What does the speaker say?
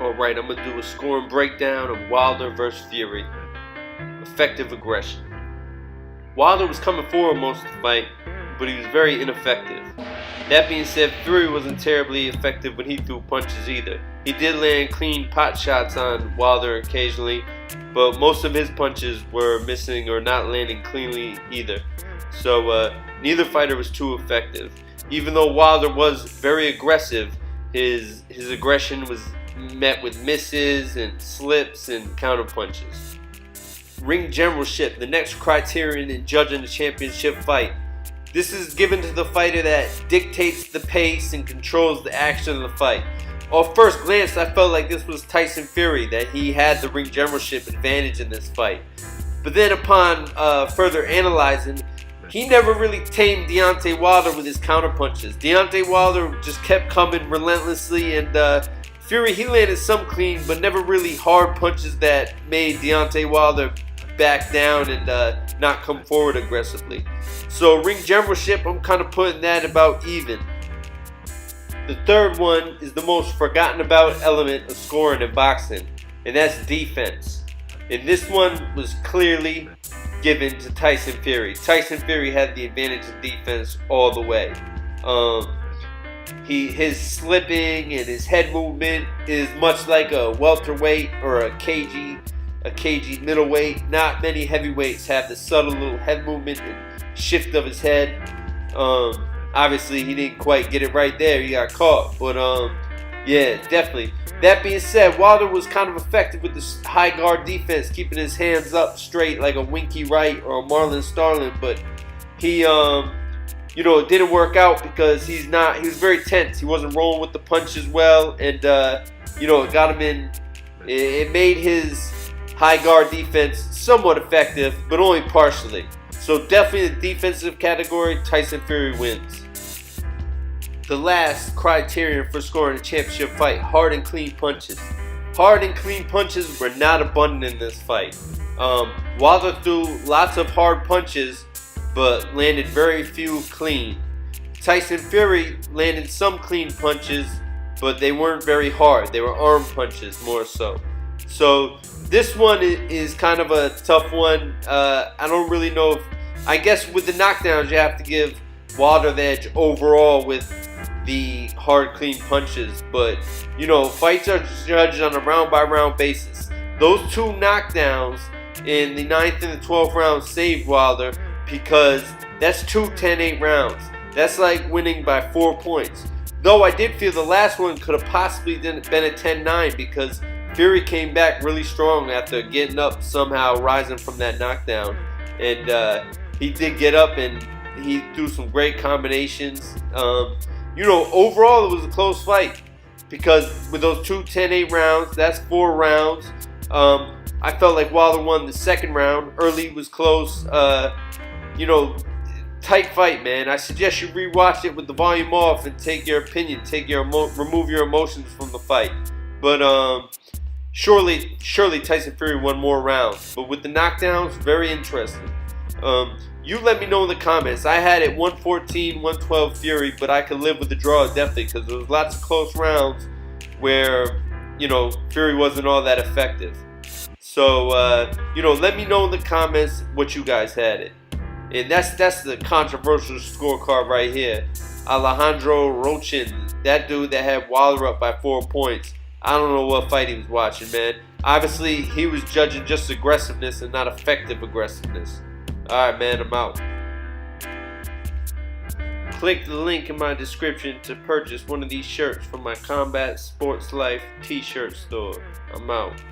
Alright, I'm going to do a scoring breakdown of Wilder versus Fury. Effective aggression. Wilder was coming forward most of the fight, but he was very ineffective. That being said, Fury wasn't terribly effective when he threw punches either. He did land clean pot shots on Wilder occasionally, but most of his punches were missing or not landing cleanly either. So neither fighter was too effective. Even though Wilder was very aggressive, his aggression was met with misses and slips and counter punches. Ring generalship, the next criterion in judging a championship fight. This is given to the fighter that dictates the pace and controls the action of the fight. Off first glance, I felt like this was Tyson Fury, that he had the ring generalship advantage in this fight. But then upon further analyzing, he never really tamed Deonty Wilder with his counterpunches. Deonty Wilder just kept coming relentlessly, and Fury, he landed some clean, but never really hard punches that made Deonty Wilder back down and not come forward aggressively. So ring generalship, I'm kind of putting that about even. The third one is the most forgotten about element of scoring in boxing, and that's defense. And this one was clearly given to Tyson Fury. Tyson Fury had the advantage of defense all the way. His slipping and his head movement is much like a welterweight or a cagey middleweight. Not many heavyweights have the subtle little head movement and shift of his head. Obviously, he didn't quite get it right there. He got caught. But yeah, definitely. That being said, Wilder was kind of effective with this high guard defense, keeping his hands up straight like a Winky Wright or a Marlon Starling. But he, it didn't work out because he was very tense. He wasn't rolling with the punches well, and it got him in. It made his high guard defense somewhat effective, but only partially. So definitely the defensive category, Tyson Fury wins. The last criterion for scoring a championship fight, hard and clean punches. Hard and clean punches were not abundant in this fight. Wilder threw lots of hard punches, but landed very few clean. Tyson Fury landed some clean punches, but they weren't very hard. They were arm punches more so. So this one is kind of a tough one. I don't really know if, I guess with the knockdowns you have to give Wilder the edge overall with the hard clean punches, but fights are judged on a round by round basis. Those two knockdowns in the 9th and the 12th round saved Wilder because that's two 10-8 rounds. That's like winning by 4 points. Though I did feel the last one could have possibly been a 10-9 because Fury came back really strong after getting up, somehow rising from that knockdown. And he did get up and he threw some great combinations. Overall it was a close fight because with those two 10-8 rounds, that's 4 rounds. I felt like Wilder won the second round. Early was close. Tight fight, man. I suggest you rewatch it with the volume off and take your opinion, remove your emotions from the fight. But surely Tyson Fury won more rounds. But with the knockdowns, very interesting. You let me know in the comments. I had it 114, 112 Fury, but I could live with the draw definitely because there was lots of close rounds where, Fury wasn't all that effective. So, let me know in the comments what you guys had it. And that's the controversial scorecard right here. Alejandro Rochin, that dude that had Wilder up by 4 points. I don't know what fight he was watching, man. Obviously, he was judging just aggressiveness and not effective aggressiveness. Alright, man, I'm out. Click the link in my description to purchase one of these shirts from my Combat Sports Life t-shirt store. I'm out.